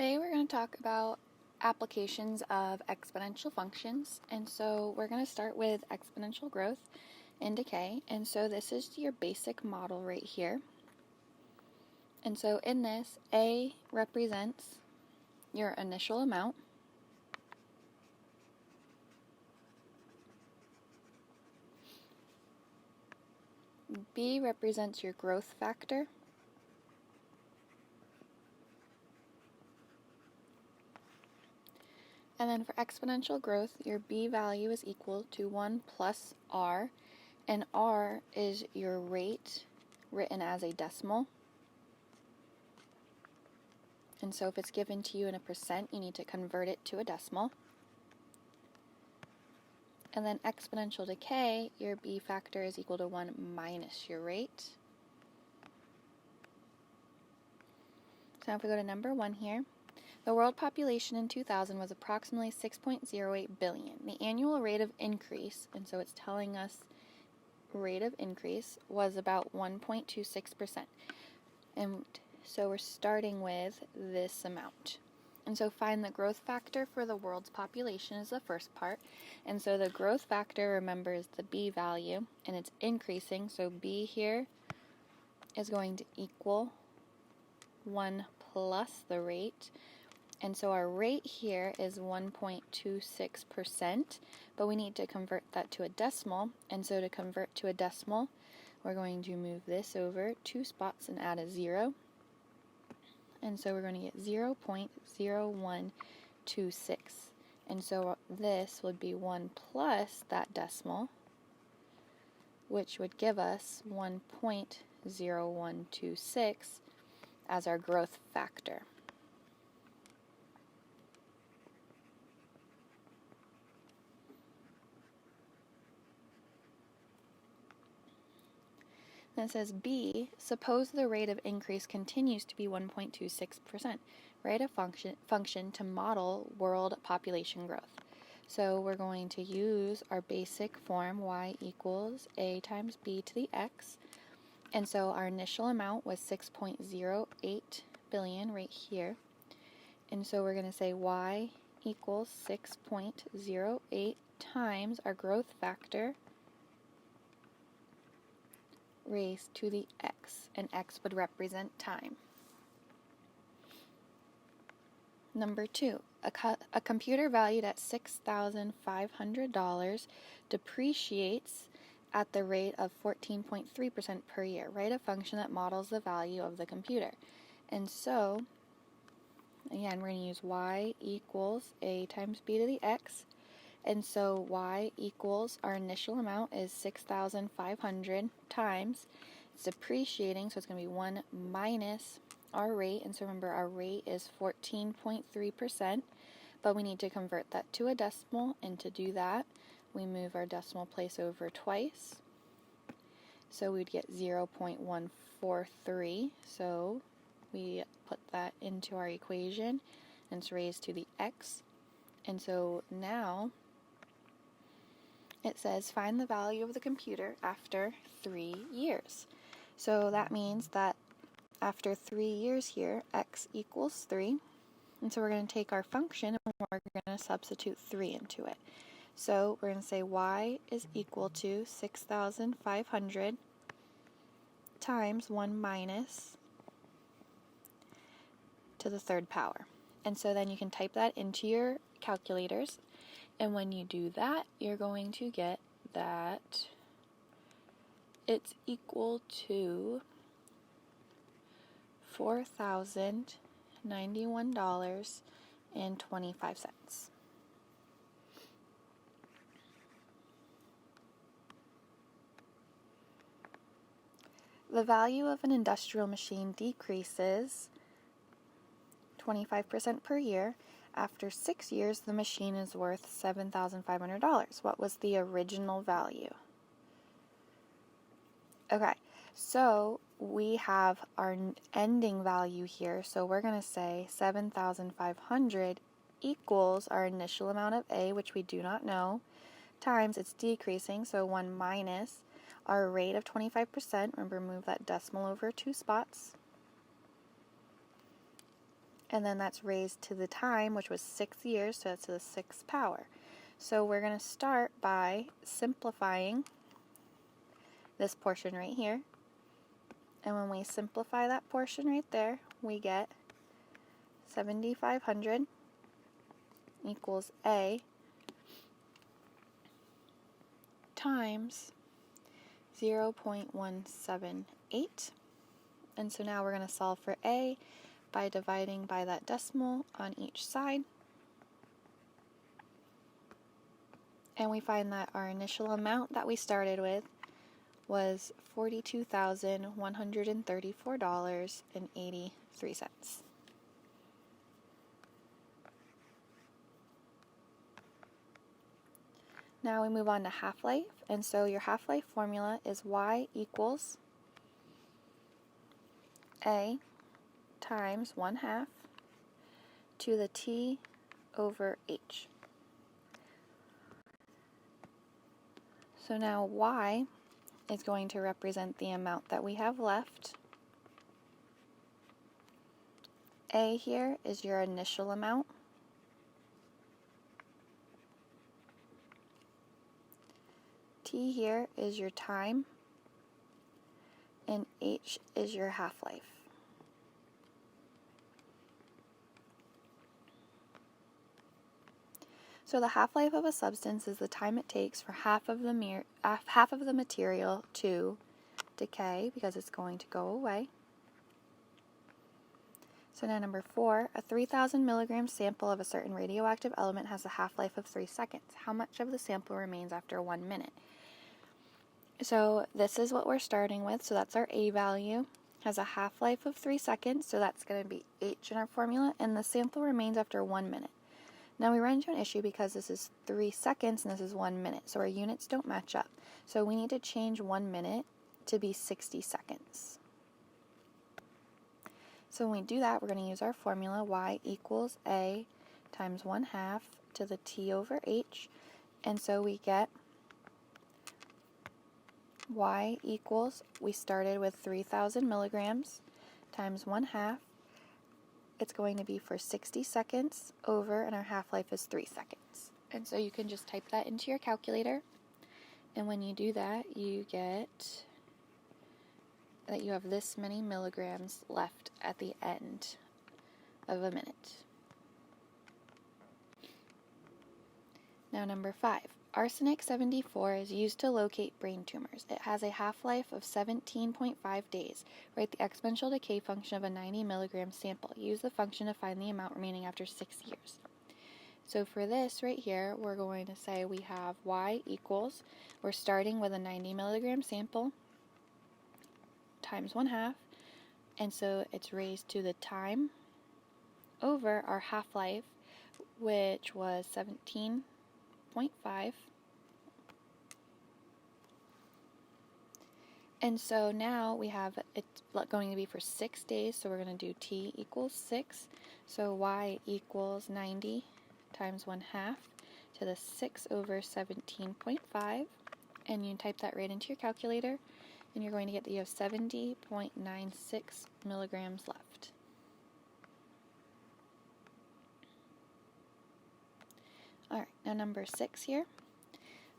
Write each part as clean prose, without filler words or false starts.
Today we're going to talk about applications of exponential functions, and so we're going to start with exponential growth and decay, and so this is your basic model right here. And so in this, A represents your initial amount, B represents your growth factor, and then for exponential growth, your B value is equal to 1 plus R, and R is your rate written as a decimal. And so if it's given to you in a percent, you need to convert it to a decimal. And then exponential decay, your B factor is equal to 1 minus your rate. So now if we go to number 1 here, the world population in 2000 was approximately 6.08 billion. The annual rate of increase, and so it's telling us rate of increase, was about 1.26%. And so we're starting with this amount. And so find the growth factor for the world's population is the first part. And so the growth factor, remember, is the B value, and it's increasing. So B here is going to equal 1 plus the rate. And so our rate here is 1.26%, but we need to convert that to a decimal. And so to convert to a decimal, we're going to move this over 2 spots and add a 0. And so we're going to get 0.0126. And so this would be 1 plus that decimal, which would give us 1.0126 as our growth factor. Then it says B, suppose the rate of increase continues to be 1.26%. Write a function to model world population growth. So we're going to use our basic form, y equals a times b to the x. And so our initial amount was 6.08 billion right here. And so we're going to say y equals 6.08 times our growth factor raised to the x, and x would represent time. Number 2, a computer valued at $6,500 depreciates at the rate of 14.3% per year. Write a function that models the value of the computer. And so, again, we're going to use y equals a times b to the x. And so y equals, our initial amount is 6,500 times, it's depreciating, so it's going to be 1 minus our rate. And so remember, our rate is 14.3%, but we need to convert that to a decimal, and to do that, we move our decimal place over twice. So we'd get 0.143, so we put that into our equation, and it's raised to the x. And so now it says find the value of the computer after 3 years. So that means that after 3 years here, x equals 3. And so we're going to take our function and we're going to substitute 3 into it. So we're going to say y is equal to 6,500 times 1 minus to the 3rd power. And so then you can type that into your calculators. And when you do that, you're going to get that it's equal to $4,091.25. The value of an industrial machine decreases 25% per year. After 6 years, the machine is worth $7,500. What was the original value? Okay, so we have our ending value here, so we're going to say 7,500 equals our initial amount of A, which we do not know, times it's decreasing, so 1 minus our rate of 25%. Remember, move that decimal over 2 spots. and then that's raised to the time, which was 6 years, so that's to the 6th power. So we're going to start by simplifying this portion right here. And when we simplify that portion right there, we get 7,500 equals A times 0.178. And so now we're going to solve for A by dividing by that decimal on each side. And we find that our initial amount that we started with was $42,134.83. Now we move on to half-life, and so your half-life formula is y equals A times 1/2 to the T over H. So now y is going to represent the amount that we have left. A here is your initial amount. T here is your time. And H is your half-life. So the half-life of a substance is the time it takes for half of the material to decay, because it's going to go away. So now number 4, a 3,000 milligram sample of a certain radioactive element has a half-life of 3 seconds. How much of the sample remains after 1 minute? So this is what we're starting with, so that's our A value. Has a half-life of 3 seconds, so that's going to be H in our formula, and the sample remains after 1 minute. Now we run into an issue because this is 3 seconds and this is 1 minute, so our units don't match up. So we need to change 1 minute to be 60 seconds. So when we do that, we're going to use our formula y equals A times 1/2 to the T over H, and so we get y equals, we started with 3,000 milligrams times 1/2. It's going to be for 60 seconds over, and our half-life is 3 seconds. And so you can just type that into your calculator, and when you do that, you get that you have this many milligrams left at the end of a minute. Now number 5. Arsenic 74 is used to locate brain tumors. It has a half-life of 17.5 days. Write the exponential decay function of a 90 milligram sample. Use the function to find the amount remaining after 6 years. So for this right here, we're going to say we have y equals, we're starting with a 90 milligram sample times 1/2, and so it's raised to the time over our half-life, which was 17.5. And so now we have it's going to be for 6 days, so we're going to do T equals 6. So y equals 90 times 1/2 to the 6 over 17.5. And you type that right into your calculator, and you're going to get that you have 70.96 milligrams left. Alright, now number 6 here.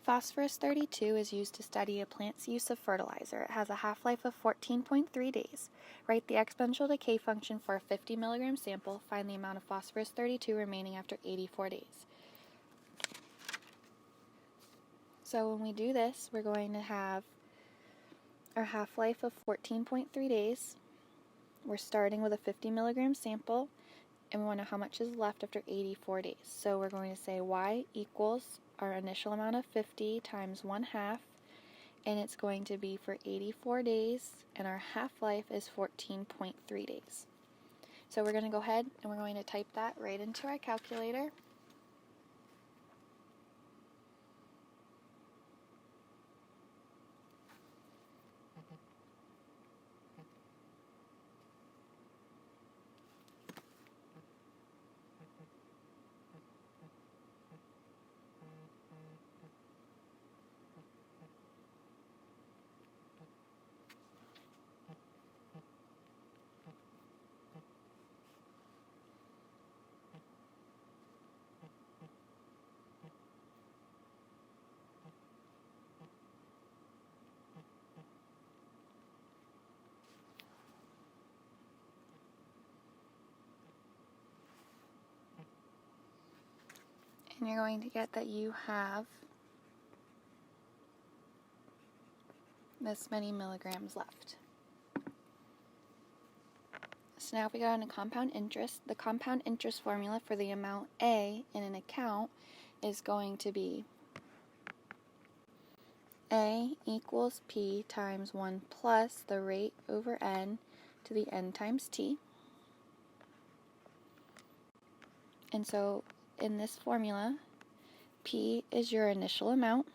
Phosphorus 32 is used to study a plant's use of fertilizer. It has a half-life of 14.3 days. Write the exponential decay function for a 50 milligram sample. Find the amount of phosphorus 32 remaining after 84 days. So when we do this, we're going to have our half-life of 14.3 days. We're starting with a 50 milligram sample, and we want to know how much is left after 84 days. So we're going to say y equals our initial amount of 50 times 1/2, and it's going to be for 84 days, and our half-life is 14.3 days. So we're going to go ahead and we're going to type that right into our calculator. And you're going to get that you have this many milligrams left. So now if we go on to compound interest, the compound interest formula for the amount A in an account is going to be A equals P times 1 plus the rate over N to the N times T. And so in this formula, P is your initial amount,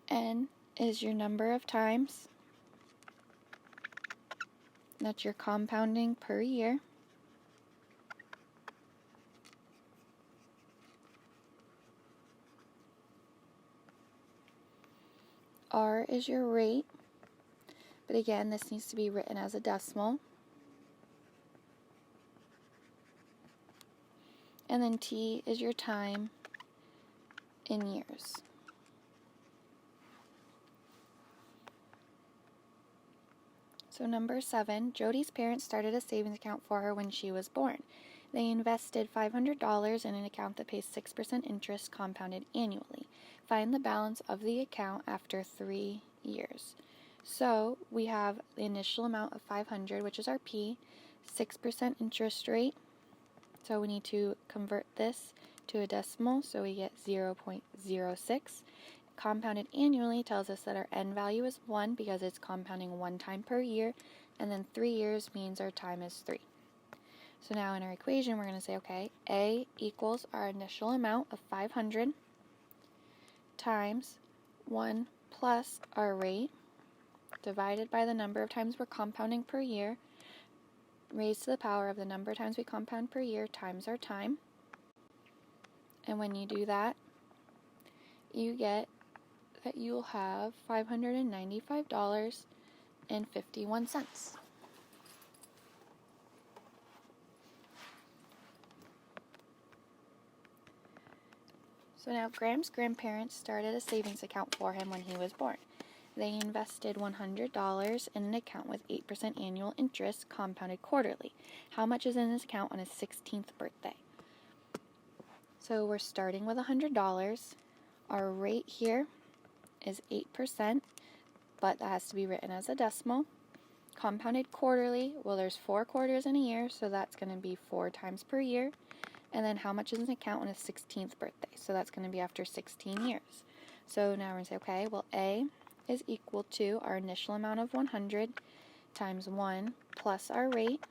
N is your number of times, that's your compounding per year, R is your rate, but again this needs to be written as a decimal, and then T is your time in years. So number 7, Jodi's parents started a savings account for her when she was born. They invested $500 in an account that pays 6% interest compounded annually. Find the balance of the account after 3 years. So we have the initial amount of $500, which is our P, 6% interest rate. So we need to convert this to a decimal, so we get 0.06. Compounded annually tells us that our N value is 1 because it's compounding 1 time per year, and then 3 years means our time is 3. So now in our equation we're going to say, okay, A equals our initial amount of 500 times 1 plus our rate divided by the number of times we're compounding per year raised to the power of the number of times we compound per year times our time. And when you do that, you get that you'll have $595.51. So now Graham's grandparents started a savings account for him when he was born. They invested $100 in an account with 8% annual interest compounded quarterly. How much is in this account on his 16th birthday? So we're starting with $100. Our rate here is 8%, but that has to be written as a decimal. Compounded quarterly, well there's 4 quarters in a year, so that's going to be 4 times per year. And then how much is in the account on his 16th birthday? So that's going to be after 16 years. So now we're going to say, okay, well A is equal to our initial amount of 100 times 1 plus our rate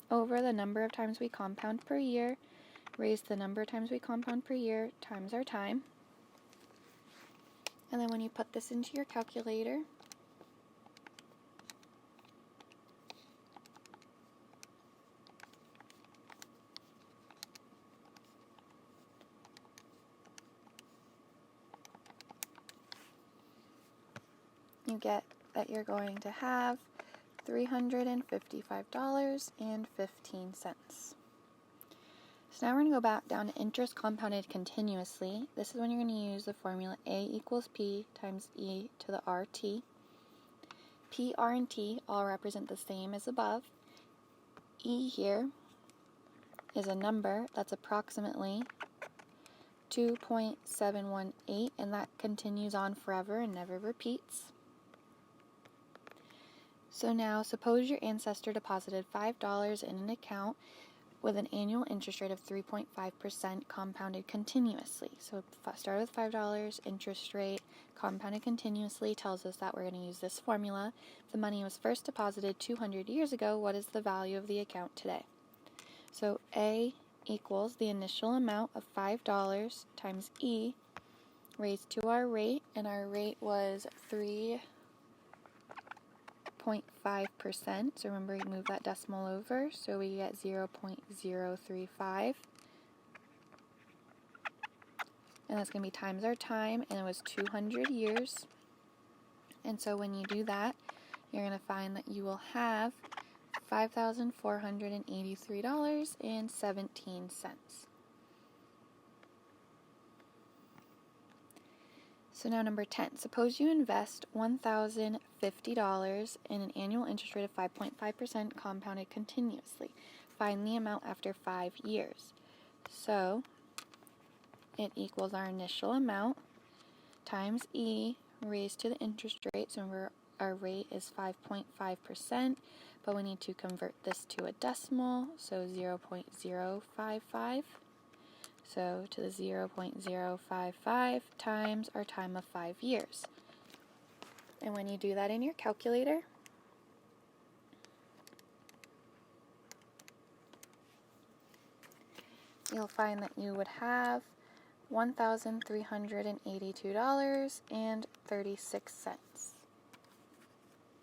over the number of times we compound per year raised the number of times we compound per year times our time. And then when you put this into your calculator, you get that you're going to have $355.15. So now we're going to go back down to interest compounded continuously. This is when you're going to use the formula A equals P times E to the RT. P, R, and T all represent the same as above. E here is a number that's approximately 2.718, and that continues on forever and never repeats. So now suppose your ancestor deposited $5 in an account with an annual interest rate of 3.5% compounded continuously. So start with $5, interest rate compounded continuously tells us that we're going to use this formula. If the money was first deposited 200 years ago, what is the value of the account today? So A equals the initial amount of $5 times E raised to our rate, and our rate was 3.5%. So remember, you move that decimal over, so we get 0.035. And that's going to be times our time, and it was 200 years. And so when you do that, you're going to find that you will have $5,483.17. So now number 10. Suppose you invest $1,050 in an annual interest rate of 5.5% compounded continuously. Find the amount after 5 years. So it equals our initial amount times E raised to the interest rate. So remember, our rate is 5.5%, but we need to convert this to a decimal, so 0.055. So to the 0.055 times our time of 5 years. And when you do that in your calculator, you'll find that you would have $1,382.36.